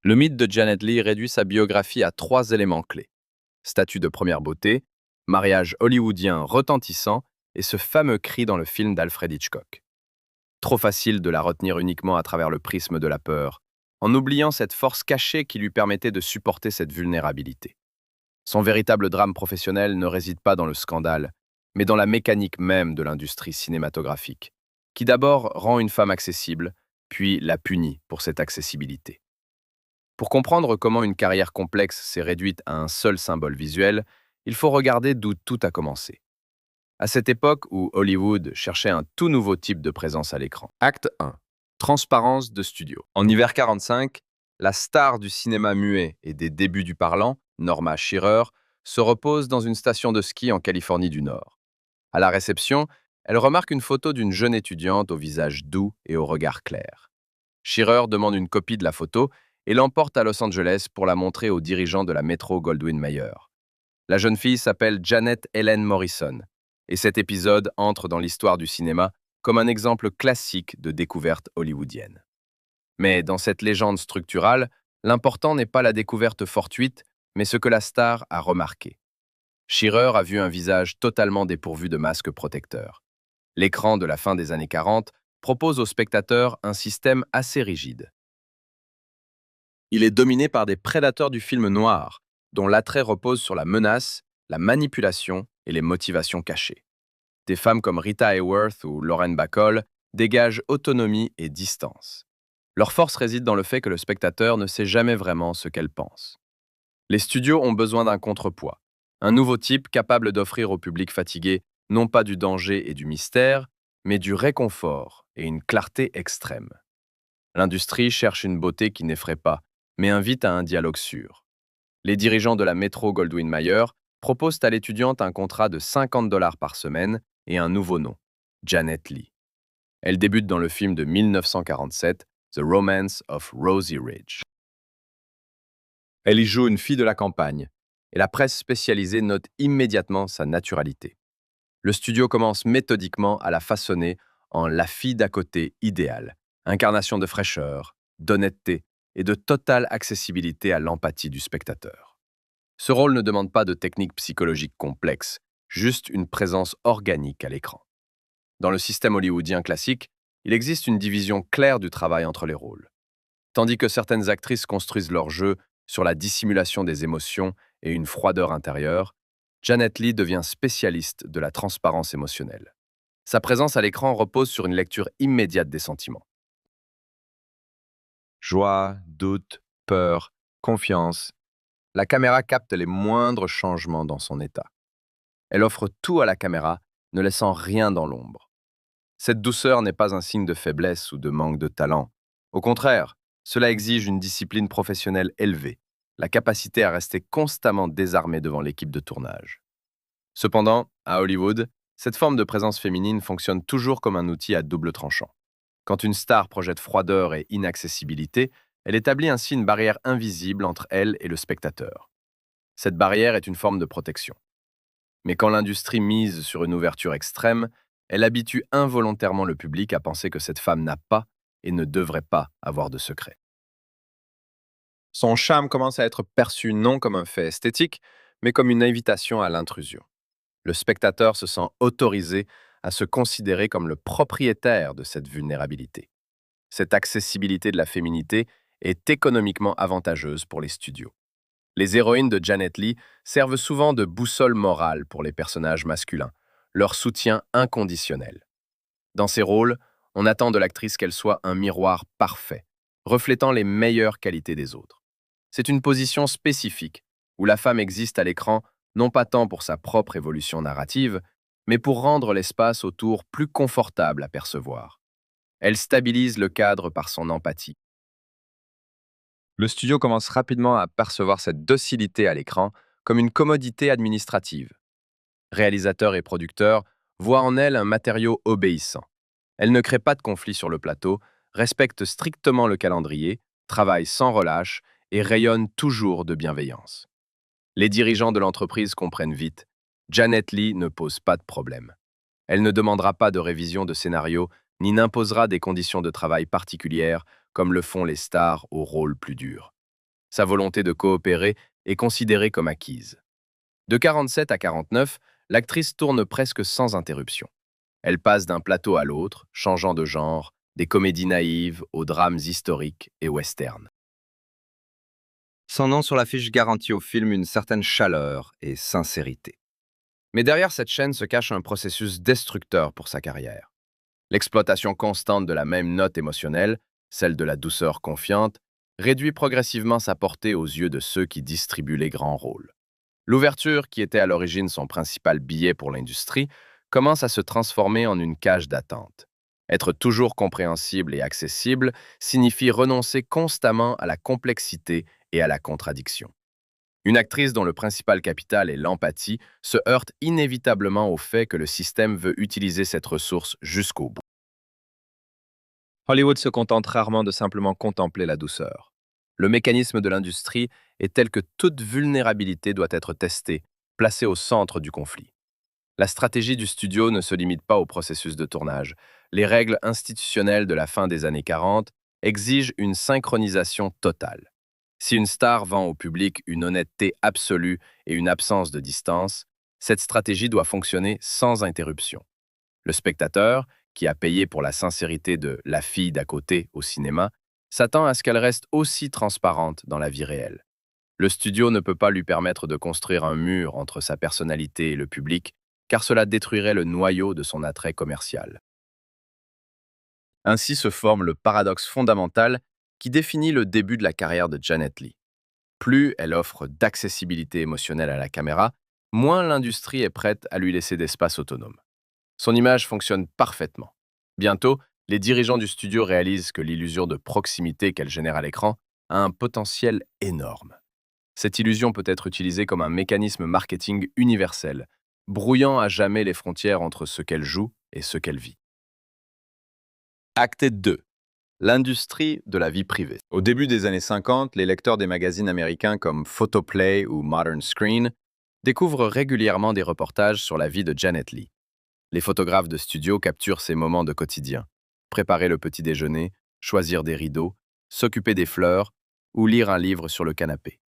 Le mythe de Janet Leigh réduit sa biographie à trois éléments clés. Statut de première beauté, mariage hollywoodien retentissant et ce fameux cri dans le film d'Alfred Hitchcock. Trop facile de la retenir uniquement à travers le prisme de la peur, en oubliant cette force cachée qui lui permettait de supporter cette vulnérabilité. Son véritable drame professionnel ne réside pas dans le scandale, mais dans la mécanique même de l'industrie cinématographique, qui d'abord rend une femme accessible, puis la punit pour cette accessibilité. Pour comprendre comment une carrière complexe s'est réduite à un seul symbole visuel, il faut regarder d'où tout a commencé. À cette époque où Hollywood cherchait un tout nouveau type de présence à l'écran. Acte 1. Transparence de studio. En hiver 45, la star du cinéma muet et des débuts du parlant, Norma Shearer, se repose dans une station de ski en Californie du Nord. À la réception, elle remarque une photo d'une jeune étudiante au visage doux et au regard clair. Shearer demande une copie de la photo et l'emporte à Los Angeles pour la montrer aux dirigeants de la Metro-Goldwyn-Mayer. La jeune fille s'appelle Janet Helen Morrison, et cet épisode entre dans l'histoire du cinéma comme un exemple classique de découverte hollywoodienne. Mais dans cette légende structurale, l'important n'est pas la découverte fortuite, mais ce que la star a remarqué. Shearer a vu un visage totalement dépourvu de masque protecteur. L'écran de la fin des années 40 propose aux spectateurs un système assez rigide. Il est dominé par des prédateurs du film noir, dont l'attrait repose sur la menace, la manipulation et les motivations cachées. Des femmes comme Rita Hayworth ou Lauren Bacall dégagent autonomie et distance. Leur force réside dans le fait que le spectateur ne sait jamais vraiment ce qu'elle pense. Les studios ont besoin d'un contrepoids, un nouveau type capable d'offrir au public fatigué non pas du danger et du mystère, mais du réconfort et une clarté extrême. L'industrie cherche une beauté qui n'effraie pas, mais invite à un dialogue sûr. Les dirigeants de la Metro-Goldwyn-Mayer proposent à l'étudiante un contrat de $50 par semaine et un nouveau nom, Janet Leigh. Elle débute dans le film de 1947, The Romance of Rosie Ridge. Elle y joue une fille de la campagne, et la presse spécialisée note immédiatement sa naturalité. Le studio commence méthodiquement à la façonner en la fille d'à côté idéale, incarnation de fraîcheur, d'honnêteté et de totale accessibilité à l'empathie du spectateur. Ce rôle ne demande pas de techniques psychologiques complexes, juste une présence organique à l'écran. Dans le système hollywoodien classique, il existe une division claire du travail entre les rôles. Tandis que certaines actrices construisent leur jeu sur la dissimulation des émotions et une froideur intérieure, Janet Leigh devient spécialiste de la transparence émotionnelle. Sa présence à l'écran repose sur une lecture immédiate des sentiments. Joie, doute, peur, confiance. La caméra capte les moindres changements dans son état. Elle offre tout à la caméra, ne laissant rien dans l'ombre. Cette douceur n'est pas un signe de faiblesse ou de manque de talent. Au contraire, cela exige une discipline professionnelle élevée, la capacité à rester constamment désarmé devant l'équipe de tournage. Cependant, à Hollywood, cette forme de présence féminine fonctionne toujours comme un outil à double tranchant. Quand une star projette froideur et inaccessibilité, elle établit ainsi une barrière invisible entre elle et le spectateur. Cette barrière est une forme de protection. Mais quand l'industrie mise sur une ouverture extrême, elle habitue involontairement le public à penser que cette femme n'a pas et ne devrait pas avoir de secret. Son charme commence à être perçu non comme un fait esthétique, mais comme une invitation à l'intrusion. Le spectateur se sent autorisé à se considérer comme le propriétaire de cette vulnérabilité. Cette accessibilité de la féminité est économiquement avantageuse pour les studios. Les héroïnes de Janet Leigh servent souvent de boussole morale pour les personnages masculins, leur soutien inconditionnel. Dans ces rôles, on attend de l'actrice qu'elle soit un miroir parfait, reflétant les meilleures qualités des autres. C'est une position spécifique, où la femme existe à l'écran non pas tant pour sa propre évolution narrative, mais pour rendre l'espace autour plus confortable à percevoir. Elle stabilise le cadre par son empathie. Le studio commence rapidement à percevoir cette docilité à l'écran comme une commodité administrative. Réalisateurs et producteurs voient en elle un matériau obéissant. Elle ne crée pas de conflit sur le plateau, respecte strictement le calendrier, travaille sans relâche et rayonne toujours de bienveillance. Les dirigeants de l'entreprise comprennent vite. Janet Leigh ne pose pas de problème. Elle ne demandera pas de révision de scénario ni n'imposera des conditions de travail particulières comme le font les stars aux rôles plus durs. Sa volonté de coopérer est considérée comme acquise. De 47 à 49, l'actrice tourne presque sans interruption. Elle passe d'un plateau à l'autre, changeant de genre, des comédies naïves aux drames historiques et westerns. Son nom sur l'affiche garantit au film une certaine chaleur et sincérité. Mais derrière cette chaîne se cache un processus destructeur pour sa carrière. L'exploitation constante de la même note émotionnelle, celle de la douceur confiante, réduit progressivement sa portée aux yeux de ceux qui distribuent les grands rôles. L'ouverture, qui était à l'origine son principal billet pour l'industrie, commence à se transformer en une cage d'attente. Être toujours compréhensible et accessible signifie renoncer constamment à la complexité et à la contradiction. Une actrice dont le principal capital est l'empathie se heurte inévitablement au fait que le système veut utiliser cette ressource jusqu'au bout. Hollywood se contente rarement de simplement contempler la douceur. Le mécanisme de l'industrie est tel que toute vulnérabilité doit être testée, placée au centre du conflit. La stratégie du studio ne se limite pas au processus de tournage. Les règles institutionnelles de la fin des années 40 exigent une synchronisation totale. Si une star vend au public une honnêteté absolue et une absence de distance, cette stratégie doit fonctionner sans interruption. Le spectateur, qui a payé pour la sincérité de La fille d'à côté au cinéma, s'attend à ce qu'elle reste aussi transparente dans la vie réelle. Le studio ne peut pas lui permettre de construire un mur entre sa personnalité et le public, car cela détruirait le noyau de son attrait commercial. Ainsi se forme le paradoxe fondamental qui définit le début de la carrière de Janet Leigh. Plus elle offre d'accessibilité émotionnelle à la caméra, moins l'industrie est prête à lui laisser d'espace autonome. Son image fonctionne parfaitement. Bientôt, les dirigeants du studio réalisent que l'illusion de proximité qu'elle génère à l'écran a un potentiel énorme. Cette illusion peut être utilisée comme un mécanisme marketing universel, brouillant à jamais les frontières entre ce qu'elle joue et ce qu'elle vit. Acte 2. L'industrie de la vie privée. Au début des années 50, les lecteurs des magazines américains comme Photoplay ou Modern Screen découvrent régulièrement des reportages sur la vie de Janet Leigh. Les photographes de studio capturent ces moments de quotidien. Préparer le petit déjeuner, choisir des rideaux, s'occuper des fleurs ou lire un livre sur le canapé.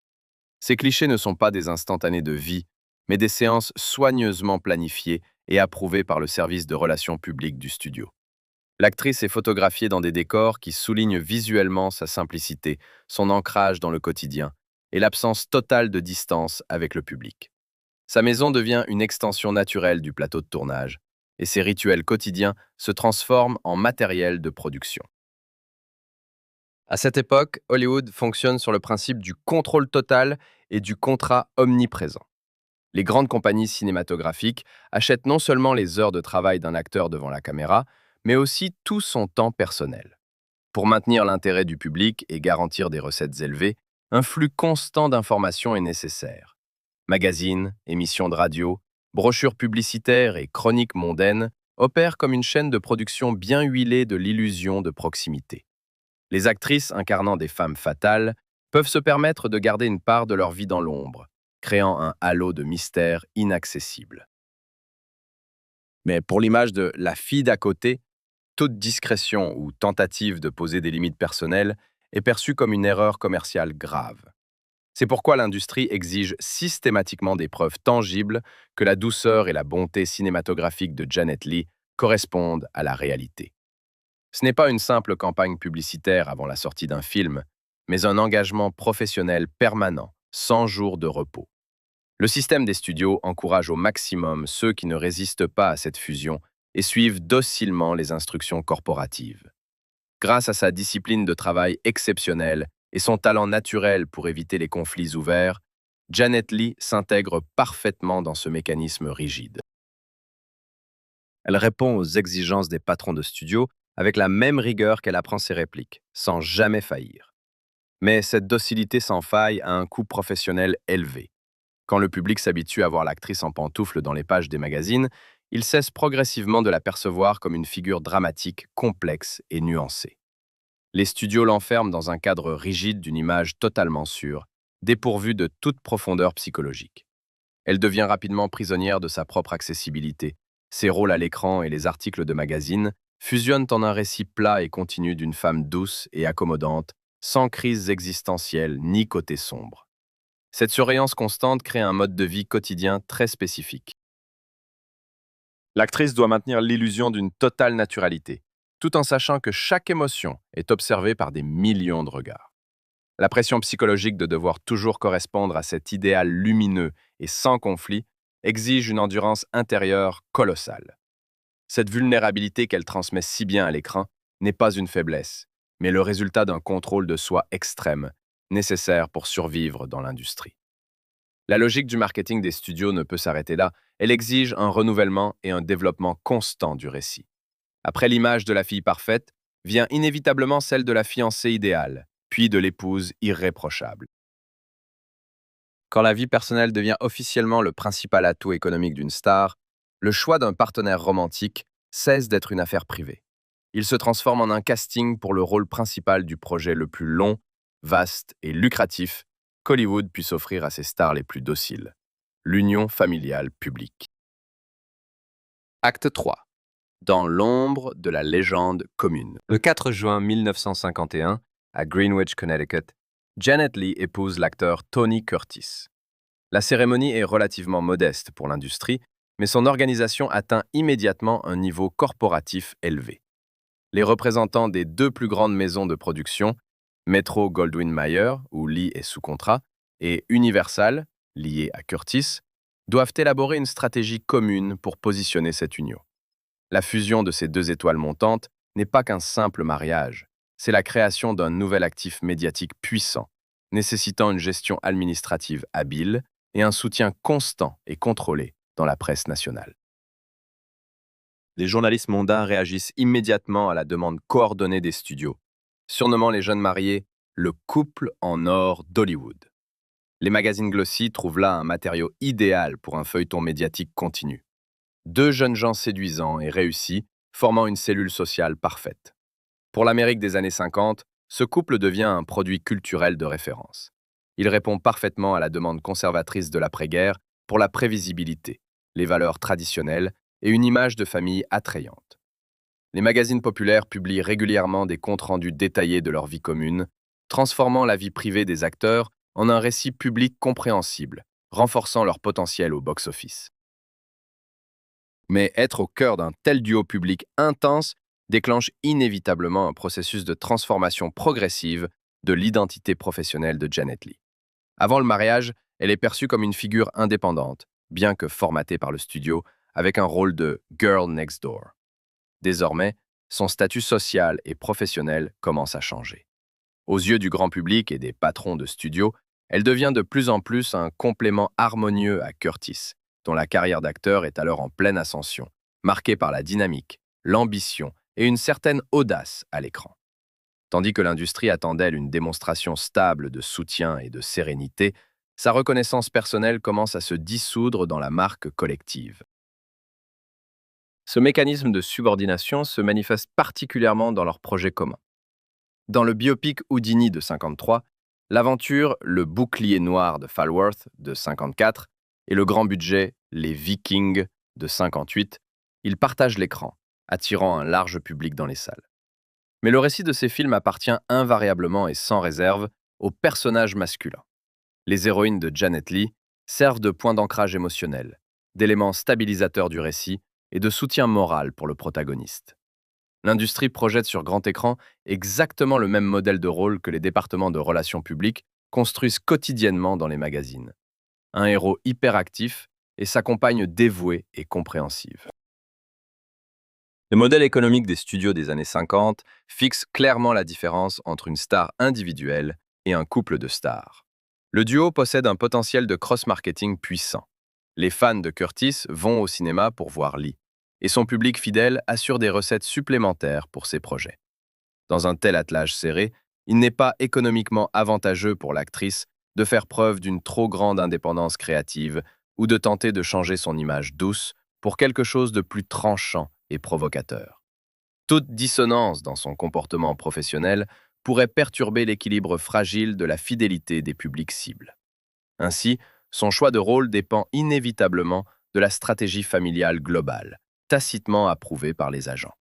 Ces clichés ne sont pas des instantanés de vie, mais des séances soigneusement planifiées et approuvées par le service de relations publiques du studio. L'actrice est photographiée dans des décors qui soulignent visuellement sa simplicité, son ancrage dans le quotidien et l'absence totale de distance avec le public. Sa maison devient une extension naturelle du plateau de tournage, et ses rituels quotidiens se transforment en matériel de production. À cette époque, Hollywood fonctionne sur le principe du contrôle total et du contrat omniprésent. Les grandes compagnies cinématographiques achètent non seulement les heures de travail d'un acteur devant la caméra, mais aussi tout son temps personnel. Pour maintenir l'intérêt du public et garantir des recettes élevées, un flux constant d'informations est nécessaire. Magazines, émissions de radio, brochures publicitaires et chroniques mondaines opèrent comme une chaîne de production bien huilée de l'illusion de proximité. Les actrices incarnant des femmes fatales peuvent se permettre de garder une part de leur vie dans l'ombre, créant un halo de mystère inaccessible. Mais pour l'image de la fille d'à côté, toute discrétion ou tentative de poser des limites personnelles est perçue comme une erreur commerciale grave. C'est pourquoi l'industrie exige systématiquement des preuves tangibles que la douceur et la bonté cinématographique de Janet Leigh correspondent à la réalité. Ce n'est pas une simple campagne publicitaire avant la sortie d'un film, mais un engagement professionnel permanent, sans jour de repos. Le système des studios encourage au maximum ceux qui ne résistent pas à cette fusion et suivent docilement les instructions corporatives. Grâce à sa discipline de travail exceptionnelle et son talent naturel pour éviter les conflits ouverts, Janet Leigh s'intègre parfaitement dans ce mécanisme rigide. Elle répond aux exigences des patrons de studio avec la même rigueur qu'elle apprend ses répliques, sans jamais faillir. Mais cette docilité sans faille a un coût professionnel élevé. Quand le public s'habitue à voir l'actrice en pantoufles dans les pages des magazines, il cesse progressivement de la percevoir comme une figure dramatique, complexe et nuancée. Les studios l'enferment dans un cadre rigide d'une image totalement sûre, dépourvue de toute profondeur psychologique. Elle devient rapidement prisonnière de sa propre accessibilité. Ses rôles à l'écran et les articles de magazines fusionnent en un récit plat et continu d'une femme douce et accommodante, sans crise existentielle ni côté sombre. Cette surveillance constante crée un mode de vie quotidien très spécifique. L'actrice doit maintenir l'illusion d'une totale naturalité, tout en sachant que chaque émotion est observée par des millions de regards. La pression psychologique de devoir toujours correspondre à cet idéal lumineux et sans conflit exige une endurance intérieure colossale. Cette vulnérabilité qu'elle transmet si bien à l'écran n'est pas une faiblesse, mais le résultat d'un contrôle de soi extrême, nécessaire pour survivre dans l'industrie. La logique du marketing des studios ne peut s'arrêter là, elle exige un renouvellement et un développement constant du récit. Après l'image de la fille parfaite, vient inévitablement celle de la fiancée idéale, puis de l'épouse irréprochable. Quand la vie personnelle devient officiellement le principal atout économique d'une star, le choix d'un partenaire romantique cesse d'être une affaire privée. Il se transforme en un casting pour le rôle principal du projet le plus long, vaste et lucratif qu'Hollywood puisse offrir à ses stars les plus dociles. L'union familiale publique. Acte 3. Dans l'ombre de la légende commune. Le 4 juin 1951, à Greenwich, Connecticut, Janet Leigh épouse l'acteur Tony Curtis. La cérémonie est relativement modeste pour l'industrie, mais son organisation atteint immédiatement un niveau corporatif élevé. Les représentants des deux plus grandes maisons de production, Metro-Goldwyn-Mayer, où Leigh est sous contrat, et Universal, lié à Curtis, doivent élaborer une stratégie commune pour positionner cette union. La fusion de ces deux étoiles montantes n'est pas qu'un simple mariage, c'est la création d'un nouvel actif médiatique puissant, nécessitant une gestion administrative habile et un soutien constant et contrôlé dans la presse nationale. Les journalistes mondains réagissent immédiatement à la demande coordonnée des studios, surnommant les jeunes mariés le couple en or d'Hollywood. Les magazines glossy trouvent là un matériau idéal pour un feuilleton médiatique continu. Deux jeunes gens séduisants et réussis, formant une cellule sociale parfaite. Pour l'Amérique des années 50, ce couple devient un produit culturel de référence. Il répond parfaitement à la demande conservatrice de l'après-guerre pour la prévisibilité, les valeurs traditionnelles et une image de famille attrayante. Les magazines populaires publient régulièrement des comptes rendus détaillés de leur vie commune, transformant la vie privée des acteurs en un récit public compréhensible, renforçant leur potentiel au box-office. Mais être au cœur d'un tel duo public intense déclenche inévitablement un processus de transformation progressive de l'identité professionnelle de Janet Leigh. Avant le mariage, elle est perçue comme une figure indépendante, bien que formatée par le studio, avec un rôle de girl next door. Désormais, son statut social et professionnel commence à changer. Aux yeux du grand public et des patrons de studio, elle devient de plus en plus un complément harmonieux à Curtis, dont la carrière d'acteur est alors en pleine ascension, marquée par la dynamique, l'ambition et une certaine audace à l'écran. Tandis que l'industrie attend d'elle une démonstration stable de soutien et de sérénité, sa reconnaissance personnelle commence à se dissoudre dans la marque collective. Ce mécanisme de subordination se manifeste particulièrement dans leurs projets communs. Dans le biopic Houdini de 53, l'aventure Le bouclier noir de Falworth de 54 et le grand budget Les Vikings de 58, ils partagent l'écran, attirant un large public dans les salles. Mais le récit de ces films appartient invariablement et sans réserve aux personnages masculins. Les héroïnes de Janet Leigh servent de point d'ancrage émotionnel, d'éléments stabilisateurs du récit et de soutien moral pour le protagoniste. L'industrie projette sur grand écran exactement le même modèle de rôle que les départements de relations publiques construisent quotidiennement dans les magazines. Un héros hyperactif et sa compagne dévouée et compréhensive. Le modèle économique des studios des années 50 fixe clairement la différence entre une star individuelle et un couple de stars. Le duo possède un potentiel de cross-marketing puissant. Les fans de Curtis vont au cinéma pour voir Leigh, et son public fidèle assure des recettes supplémentaires pour ses projets. Dans un tel attelage serré, il n'est pas économiquement avantageux pour l'actrice de faire preuve d'une trop grande indépendance créative ou de tenter de changer son image douce pour quelque chose de plus tranchant et provocateur. Toute dissonance dans son comportement professionnel pourrait perturber l'équilibre fragile de la fidélité des publics cibles. Ainsi, son choix de rôle dépend inévitablement de la stratégie familiale globale, tacitement approuvée par les agents.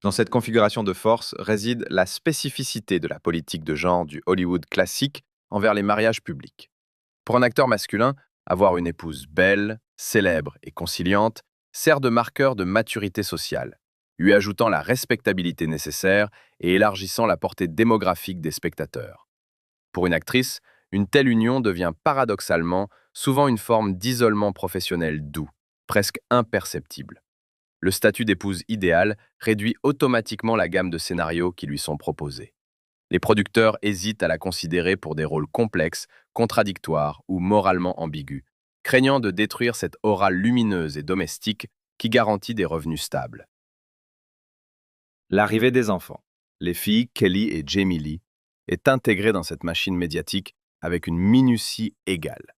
Dans cette configuration de force réside la spécificité de la politique de genre du Hollywood classique envers les mariages publics. Pour un acteur masculin, avoir une épouse belle, célèbre et conciliante sert de marqueur de maturité sociale, lui ajoutant la respectabilité nécessaire et élargissant la portée démographique des spectateurs. Pour une actrice, une telle union devient paradoxalement souvent une forme d'isolement professionnel doux, presque imperceptible. Le statut d'épouse idéale réduit automatiquement la gamme de scénarios qui lui sont proposés. Les producteurs hésitent à la considérer pour des rôles complexes, contradictoires ou moralement ambigus, craignant de détruire cette aura lumineuse et domestique qui garantit des revenus stables. L'arrivée des enfants, les filles Kelly et Jamie Lee, est intégrée dans cette machine médiatique avec une minutie égale.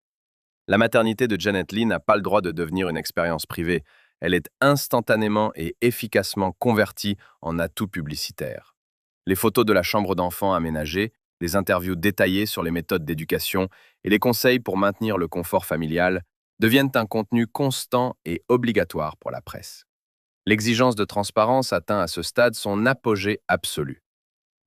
La maternité de Janet Leigh n'a pas le droit de devenir une expérience privée, elle est instantanément et efficacement convertie en atout publicitaire. Les photos de la chambre d'enfant aménagée, des interviews détaillées sur les méthodes d'éducation et les conseils pour maintenir le confort familial deviennent un contenu constant et obligatoire pour la presse. L'exigence de transparence atteint à ce stade son apogée absolu.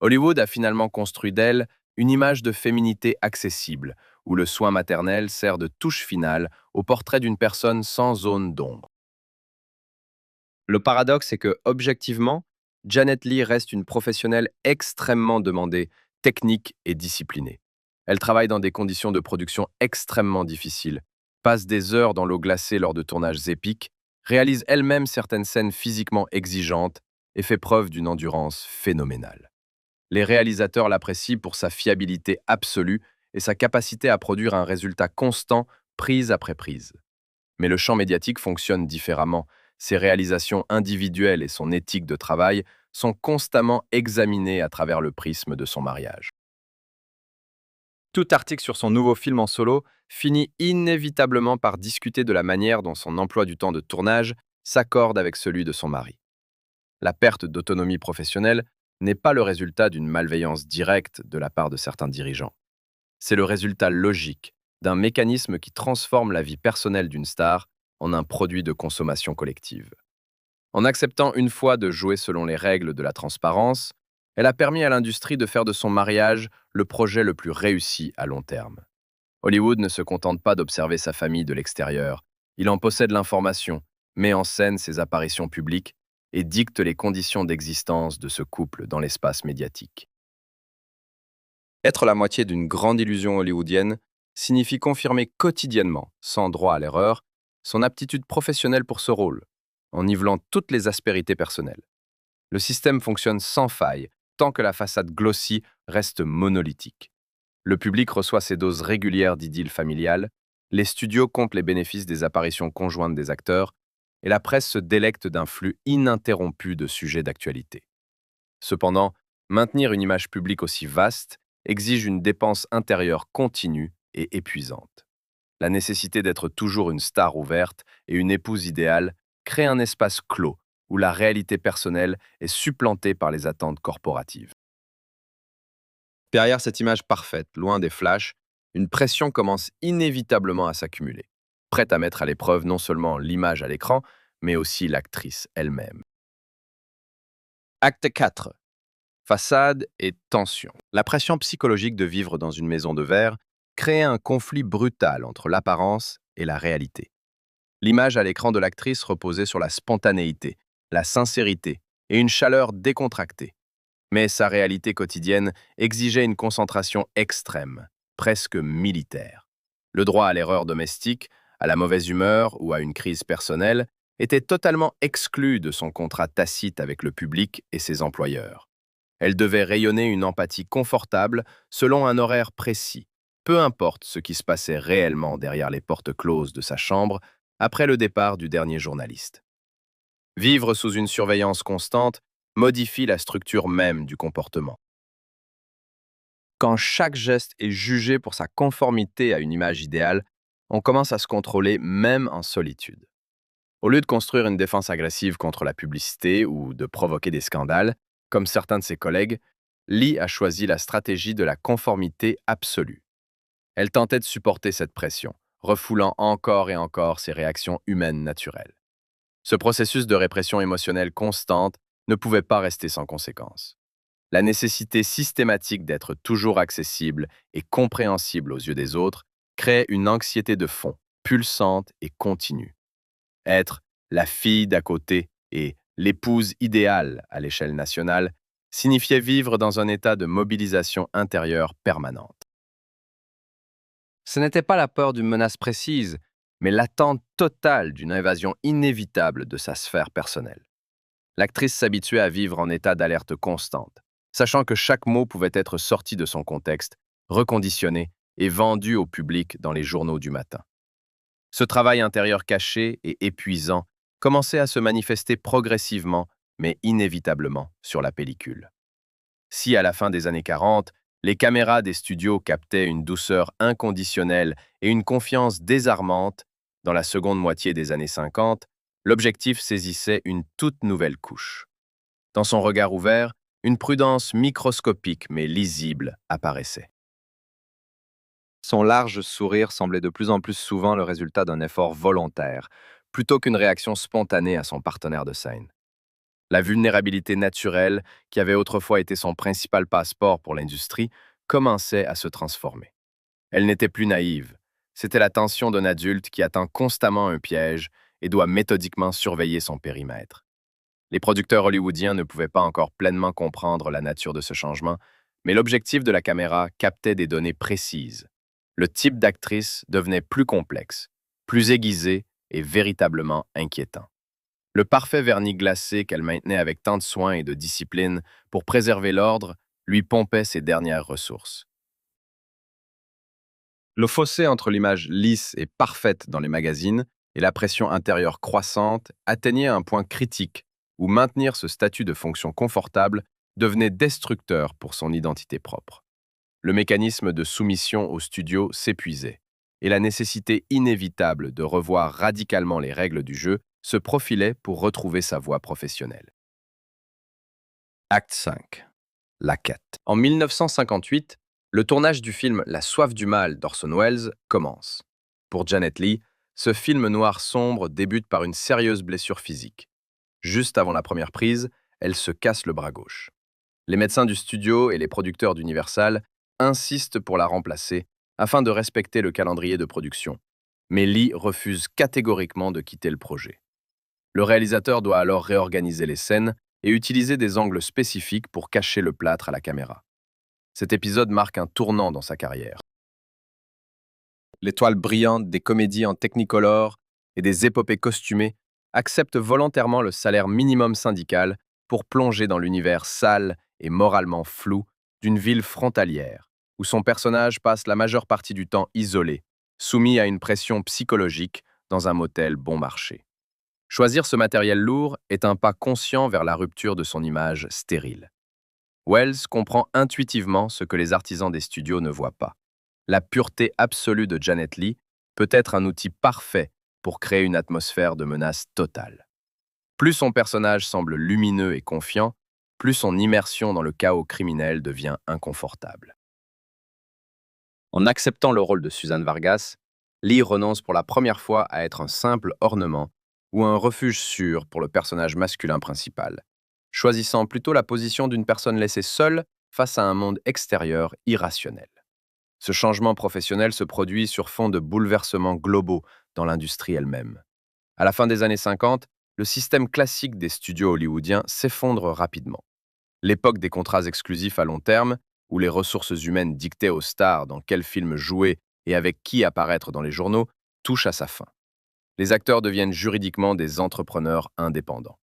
Hollywood a finalement construit d'elle une image de féminité accessible, où le soin maternel sert de touche finale au portrait d'une personne sans zone d'ombre. Le paradoxe est que, objectivement, Janet Leigh reste une professionnelle extrêmement demandée, technique et disciplinée. Elle travaille dans des conditions de production extrêmement difficiles, passe des heures dans l'eau glacée lors de tournages épiques, réalise elle-même certaines scènes physiquement exigeantes et fait preuve d'une endurance phénoménale. Les réalisateurs l'apprécient pour sa fiabilité absolue et sa capacité à produire un résultat constant, prise après prise. Mais le champ médiatique fonctionne différemment. Ses réalisations individuelles et son éthique de travail sont constamment examinées à travers le prisme de son mariage. Tout article sur son nouveau film en solo finit inévitablement par discuter de la manière dont son emploi du temps de tournage s'accorde avec celui de son mari. La perte d'autonomie professionnelle n'est pas le résultat d'une malveillance directe de la part de certains dirigeants. C'est le résultat logique d'un mécanisme qui transforme la vie personnelle d'une star en un produit de consommation collective. En acceptant une fois de jouer selon les règles de la transparence, elle a permis à l'industrie de faire de son mariage le projet le plus réussi à long terme. Hollywood ne se contente pas d'observer sa famille de l'extérieur, il en possède l'information, met en scène ses apparitions publiques et dicte les conditions d'existence de ce couple dans l'espace médiatique. Être la moitié d'une grande illusion hollywoodienne signifie confirmer quotidiennement, sans droit à l'erreur, son aptitude professionnelle pour ce rôle, en nivelant toutes les aspérités personnelles. Le système fonctionne sans faille, tant que la façade glossy reste monolithique. Le public reçoit ses doses régulières d'idylle familiale, les studios comptent les bénéfices des apparitions conjointes des acteurs, et la presse se délecte d'un flux ininterrompu de sujets d'actualité. Cependant, maintenir une image publique aussi vaste exige une dépense intérieure continue et épuisante. La nécessité d'être toujours une star ouverte et une épouse idéale crée un espace clos où la réalité personnelle est supplantée par les attentes corporatives. Derrière cette image parfaite, loin des flashs, une pression commence inévitablement à s'accumuler, prête à mettre à l'épreuve non seulement l'image à l'écran, mais aussi l'actrice elle-même. Acte 4. Façade et tension. La pression psychologique de vivre dans une maison de verre crée un conflit brutal entre l'apparence et la réalité. L'image à l'écran de l'actrice reposait sur la spontanéité, la sincérité et une chaleur décontractée. Mais sa réalité quotidienne exigeait une concentration extrême, presque militaire. Le droit à l'erreur domestique, à la mauvaise humeur ou à une crise personnelle était totalement exclu de son contrat tacite avec le public et ses employeurs. Elle devait rayonner une empathie confortable selon un horaire précis, peu importe ce qui se passait réellement derrière les portes closes de sa chambre après le départ du dernier journaliste. Vivre sous une surveillance constante modifie la structure même du comportement. Quand chaque geste est jugé pour sa conformité à une image idéale, on commence à se contrôler même en solitude. Au lieu de construire une défense agressive contre la publicité ou de provoquer des scandales, comme certains de ses collègues, Lee a choisi la stratégie de la conformité absolue. Elle tentait de supporter cette pression, refoulant encore et encore ses réactions humaines naturelles. Ce processus de répression émotionnelle constante ne pouvait pas rester sans conséquences. La nécessité systématique d'être toujours accessible et compréhensible aux yeux des autres crée une anxiété de fond, pulsante et continue. Être la fille d'à côté et l'épouse idéale à l'échelle nationale signifiait vivre dans un état de mobilisation intérieure permanente. Ce n'était pas la peur d'une menace précise, mais l'attente totale d'une invasion inévitable de sa sphère personnelle. L'actrice s'habituait à vivre en état d'alerte constante, sachant que chaque mot pouvait être sorti de son contexte, reconditionné et vendu au public dans les journaux du matin. Ce travail intérieur caché et épuisant commençait à se manifester progressivement, mais inévitablement, sur la pellicule. Si, à la fin des années 40, les caméras des studios captaient une douceur inconditionnelle et une confiance désarmante, dans la seconde moitié des années 50, l'objectif saisissait une toute nouvelle couche. Dans son regard ouvert, une prudence microscopique mais lisible apparaissait. Son large sourire semblait de plus en plus souvent le résultat d'un effort volontaire, plutôt qu'une réaction spontanée à son partenaire de scène. La vulnérabilité naturelle, qui avait autrefois été son principal passeport pour l'industrie, commençait à se transformer. Elle n'était plus naïve. C'était la tension d'un adulte qui attend constamment un piège et doit méthodiquement surveiller son périmètre. Les producteurs hollywoodiens ne pouvaient pas encore pleinement comprendre la nature de ce changement, mais l'objectif de la caméra captait des données précises. Le type d'actrice devenait plus complexe, plus aiguisé et véritablement inquiétant. Le parfait vernis glacé qu'elle maintenait avec tant de soin et de discipline pour préserver l'ordre lui pompait ses dernières ressources. Le fossé entre l'image lisse et parfaite dans les magazines et la pression intérieure croissante atteignait un point critique où maintenir ce statut de fonction confortable devenait destructeur pour son identité propre. Le mécanisme de soumission au studio s'épuisait, et la nécessité inévitable de revoir radicalement les règles du jeu se profilait pour retrouver sa voie professionnelle. Acte 5. La quête. En 1958, le tournage du film La soif du mal d'Orson Welles commence. Pour Janet Leigh, ce film noir sombre débute par une sérieuse blessure physique. Juste avant la première prise, elle se casse le bras gauche. Les médecins du studio et les producteurs d'Universal insistent pour la remplacer afin de respecter le calendrier de production. Mais Leigh refuse catégoriquement de quitter le projet. Le réalisateur doit alors réorganiser les scènes et utiliser des angles spécifiques pour cacher le plâtre à la caméra. Cet épisode marque un tournant dans sa carrière. L'étoile brillante des comédies en technicolor et des épopées costumées accepte volontairement le salaire minimum syndical pour plonger dans l'univers sale et moralement flou d'une ville frontalière, où son personnage passe la majeure partie du temps isolé, soumis à une pression psychologique dans un motel bon marché. Choisir ce matériel lourd est un pas conscient vers la rupture de son image stérile. Wells comprend intuitivement ce que les artisans des studios ne voient pas. La pureté absolue de Janet Leigh peut être un outil parfait pour créer une atmosphère de menace totale. Plus son personnage semble lumineux et confiant, plus son immersion dans le chaos criminel devient inconfortable. En acceptant le rôle de Suzanne Vargas, Leigh renonce pour la première fois à être un simple ornement ou un refuge sûr pour le personnage masculin principal, choisissant plutôt la position d'une personne laissée seule face à un monde extérieur irrationnel. Ce changement professionnel se produit sur fond de bouleversements globaux dans l'industrie elle-même. À la fin des années 50, le système classique des studios hollywoodiens s'effondre rapidement. L'époque des contrats exclusifs à long terme, où les ressources humaines dictaient aux stars dans quels films jouer et avec qui apparaître dans les journaux, touche à sa fin. Les acteurs deviennent juridiquement des entrepreneurs indépendants.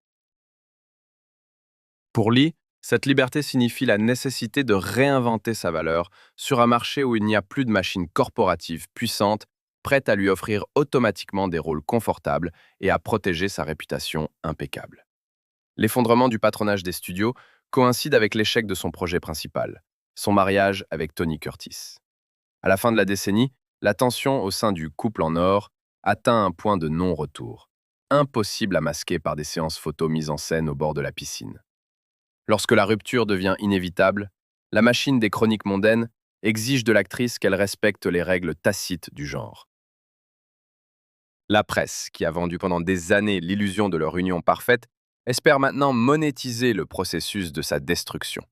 Pour Lee, cette liberté signifie la nécessité de réinventer sa valeur sur un marché où il n'y a plus de machines corporatives puissantes prêtes à lui offrir automatiquement des rôles confortables et à protéger sa réputation impeccable. L'effondrement du patronage des studios coïncide avec l'échec de son projet principal, son mariage avec Tony Curtis. À la fin de la décennie, la tension au sein du couple en or atteint un point de non-retour, impossible à masquer par des séances photos mises en scène au bord de la piscine. Lorsque la rupture devient inévitable, la machine des chroniques mondaines exige de l'actrice qu'elle respecte les règles tacites du genre. La presse, qui a vendu pendant des années l'illusion de leur union parfaite, espère maintenant monétiser le processus de sa destruction.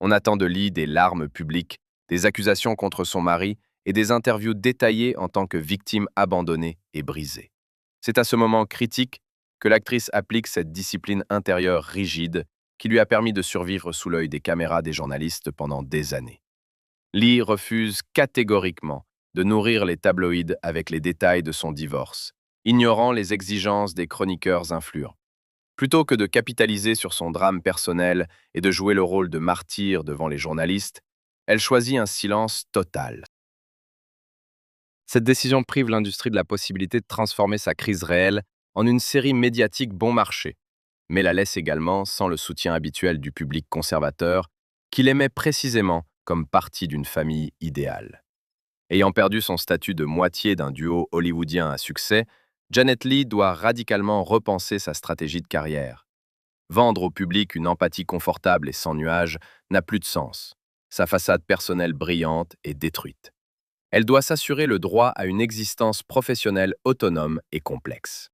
On attend de Lee des larmes publiques, des accusations contre son mari et des interviews détaillées en tant que victime abandonnée et brisée. C'est à ce moment critique que l'actrice applique cette discipline intérieure rigide qui lui a permis de survivre sous l'œil des caméras des journalistes pendant des années. Lee refuse catégoriquement de nourrir les tabloïds avec les détails de son divorce, ignorant les exigences des chroniqueurs influents. Plutôt que de capitaliser sur son drame personnel et de jouer le rôle de martyr devant les journalistes, elle choisit un silence total. Cette décision prive l'industrie de la possibilité de transformer sa crise réelle en une série médiatique bon marché, mais la laisse également sans le soutien habituel du public conservateur, qui l'aimait précisément comme partie d'une famille idéale. Ayant perdu son statut de moitié d'un duo hollywoodien à succès, Janet Leigh doit radicalement repenser sa stratégie de carrière. Vendre au public une empathie confortable et sans nuages n'a plus de sens. Sa façade personnelle brillante est détruite. Elle doit s'assurer le droit à une existence professionnelle autonome et complexe.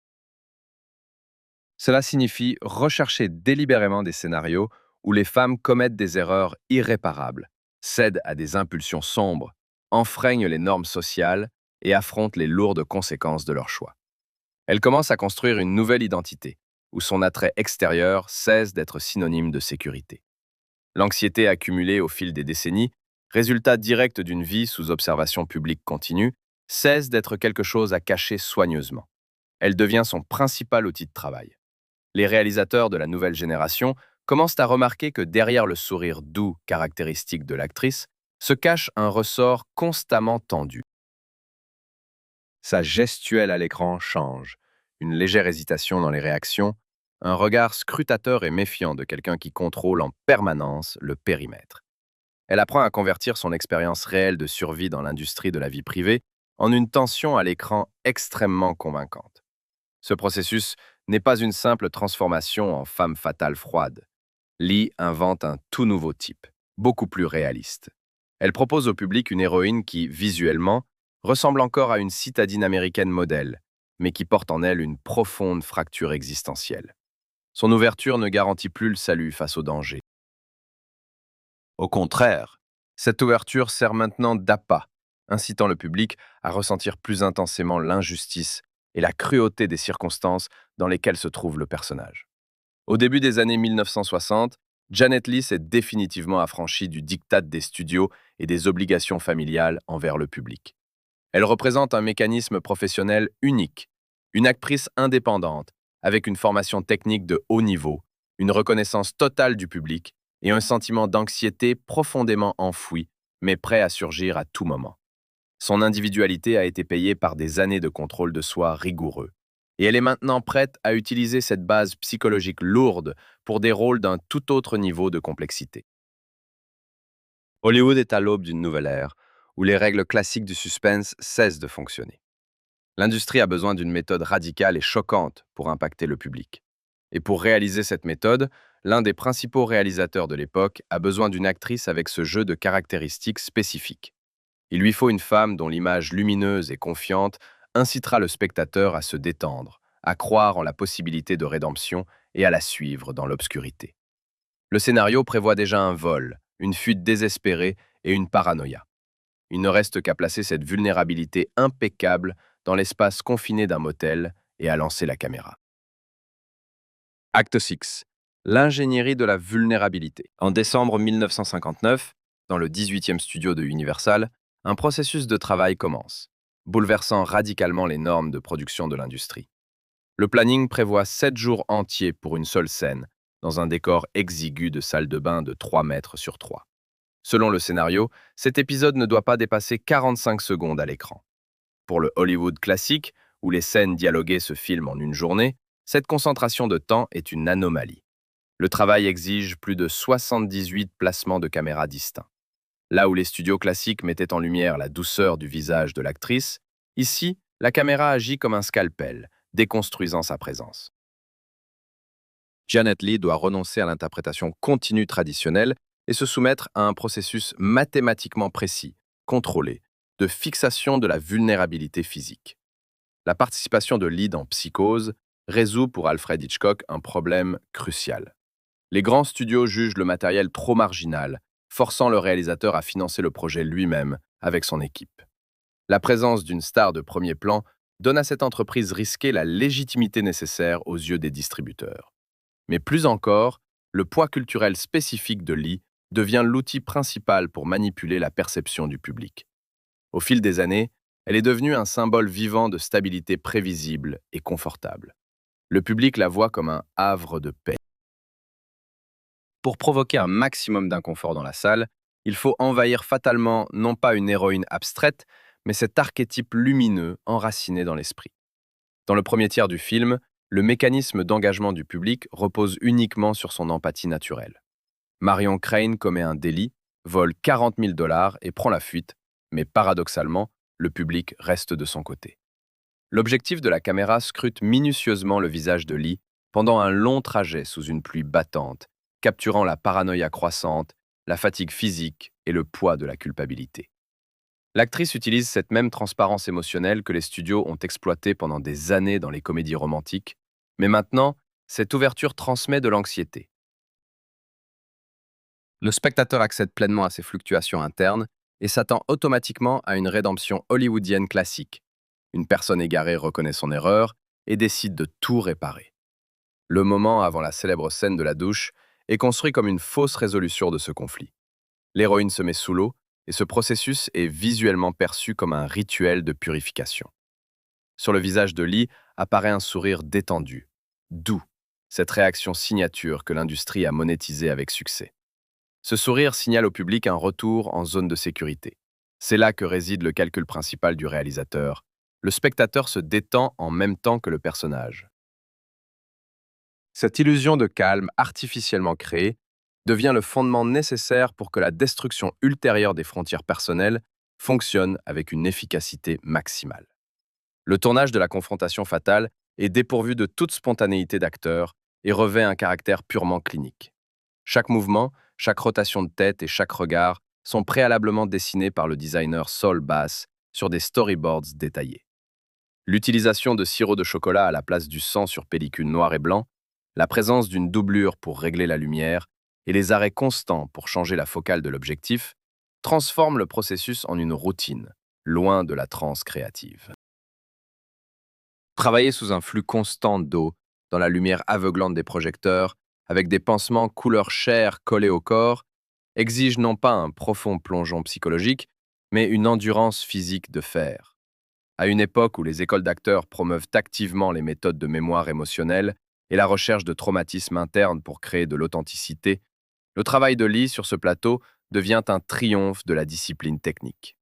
Cela signifie rechercher délibérément des scénarios où les femmes commettent des erreurs irréparables, cèdent à des impulsions sombres, enfreignent les normes sociales et affrontent les lourdes conséquences de leurs choix. Elle commence à construire une nouvelle identité, où son attrait extérieur cesse d'être synonyme de sécurité. L'anxiété accumulée au fil des décennies, résultat direct d'une vie sous observation publique continue, cesse d'être quelque chose à cacher soigneusement. Elle devient son principal outil de travail. Les réalisateurs de la nouvelle génération commencent à remarquer que derrière le sourire doux caractéristique de l'actrice se cache un ressort constamment tendu. Sa gestuelle à l'écran change, une légère hésitation dans les réactions, un regard scrutateur et méfiant de quelqu'un qui contrôle en permanence le périmètre. Elle apprend à convertir son expérience réelle de survie dans l'industrie de la vie privée en une tension à l'écran extrêmement convaincante. Ce processus n'est pas une simple transformation en femme fatale froide. Lee invente un tout nouveau type, beaucoup plus réaliste. Elle propose au public une héroïne qui, visuellement, ressemble encore à une citadine américaine modèle, mais qui porte en elle une profonde fracture existentielle. Son ouverture ne garantit plus le salut face au danger. Au contraire, cette ouverture sert maintenant d'appât, incitant le public à ressentir plus intensément l'injustice et la cruauté des circonstances dans lesquelles se trouve le personnage. Au début des années 1960, Janet Leigh s'est définitivement affranchie du diktat des studios et des obligations familiales envers le public. Elle représente un mécanisme professionnel unique, une actrice indépendante, avec une formation technique de haut niveau, une reconnaissance totale du public et un sentiment d'anxiété profondément enfoui, mais prêt à surgir à tout moment. Son individualité a été payée par des années de contrôle de soi rigoureux. Et elle est maintenant prête à utiliser cette base psychologique lourde pour des rôles d'un tout autre niveau de complexité. Hollywood est à l'aube d'une nouvelle ère, où les règles classiques du suspense cessent de fonctionner. L'industrie a besoin d'une méthode radicale et choquante pour impacter le public. Et pour réaliser cette méthode, l'un des principaux réalisateurs de l'époque a besoin d'une actrice avec ce jeu de caractéristiques spécifiques. Il lui faut une femme dont l'image lumineuse et confiante incitera le spectateur à se détendre, à croire en la possibilité de rédemption et à la suivre dans l'obscurité. Le scénario prévoit déjà un vol, une fuite désespérée et une paranoïa. Il ne reste qu'à placer cette vulnérabilité impeccable dans l'espace confiné d'un motel et à lancer la caméra. Acte 6. L'ingénierie de la vulnérabilité. En décembre 1959, dans le 18e studio de Universal, un processus de travail commence, bouleversant radicalement les normes de production de l'industrie. Le planning prévoit 7 jours entiers pour une seule scène, dans un décor exigu de salle de bain de 3 mètres sur 3. Selon le scénario, cet épisode ne doit pas dépasser 45 secondes à l'écran. Pour le Hollywood classique, où les scènes dialoguées se filment en une journée, cette concentration de temps est une anomalie. Le travail exige plus de 78 placements de caméra distincts. Là où les studios classiques mettaient en lumière la douceur du visage de l'actrice, ici, la caméra agit comme un scalpel, déconstruisant sa présence. Janet Leigh doit renoncer à l'interprétation continue traditionnelle et se soumettre à un processus mathématiquement précis, contrôlé, de fixation de la vulnérabilité physique. La participation de Leigh dans Psychose résout pour Alfred Hitchcock un problème crucial. Les grands studios jugent le matériel trop marginal, forçant le réalisateur à financer le projet lui-même avec son équipe. La présence d'une star de premier plan donne à cette entreprise risquée la légitimité nécessaire aux yeux des distributeurs. Mais plus encore, le poids culturel spécifique de Lee devient l'outil principal pour manipuler la perception du public. Au fil des années, elle est devenue un symbole vivant de stabilité prévisible et confortable. Le public la voit comme un havre de paix. Pour provoquer un maximum d'inconfort dans la salle, il faut envahir fatalement non pas une héroïne abstraite, mais cet archétype lumineux enraciné dans l'esprit. Dans le premier tiers du film, le mécanisme d'engagement du public repose uniquement sur son empathie naturelle. Marion Crane commet un délit, vole 40 000 dollars et prend la fuite, mais paradoxalement, le public reste de son côté. L'objectif de la caméra scrute minutieusement le visage de Lee pendant un long trajet sous une pluie battante, capturant la paranoïa croissante, la fatigue physique et le poids de la culpabilité. L'actrice utilise cette même transparence émotionnelle que les studios ont exploitée pendant des années dans les comédies romantiques, mais maintenant, cette ouverture transmet de l'anxiété. Le spectateur accède pleinement à ces fluctuations internes et s'attend automatiquement à une rédemption hollywoodienne classique. Une personne égarée reconnaît son erreur et décide de tout réparer. Le moment avant la célèbre scène de la douche est construit comme une fausse résolution de ce conflit. L'héroïne se met sous l'eau et ce processus est visuellement perçu comme un rituel de purification. Sur le visage de Lee apparaît un sourire détendu, doux, cette réaction signature que l'industrie a monétisée avec succès. Ce sourire signale au public un retour en zone de sécurité. C'est là que réside le calcul principal du réalisateur. Le spectateur se détend en même temps que le personnage. Cette illusion de calme artificiellement créée devient le fondement nécessaire pour que la destruction ultérieure des frontières personnelles fonctionne avec une efficacité maximale. Le tournage de la confrontation fatale est dépourvu de toute spontanéité d'acteur et revêt un caractère purement clinique. Chaque mouvement, chaque rotation de tête et chaque regard sont préalablement dessinés par le designer Saul Bass sur des storyboards détaillés. L'utilisation de sirop de chocolat à la place du sang sur pellicule noir et blanc, la présence d'une doublure pour régler la lumière et les arrêts constants pour changer la focale de l'objectif transforment le processus en une routine, loin de la transe créative. Travailler sous un flux constant d'eau, dans la lumière aveuglante des projecteurs, avec des pansements couleur chair collés au corps, exige non pas un profond plongeon psychologique, mais une endurance physique de fer. À une époque où les écoles d'acteurs promeuvent activement les méthodes de mémoire émotionnelle et la recherche de traumatismes internes pour créer de l'authenticité, le travail de Lee sur ce plateau devient un triomphe de la discipline technique.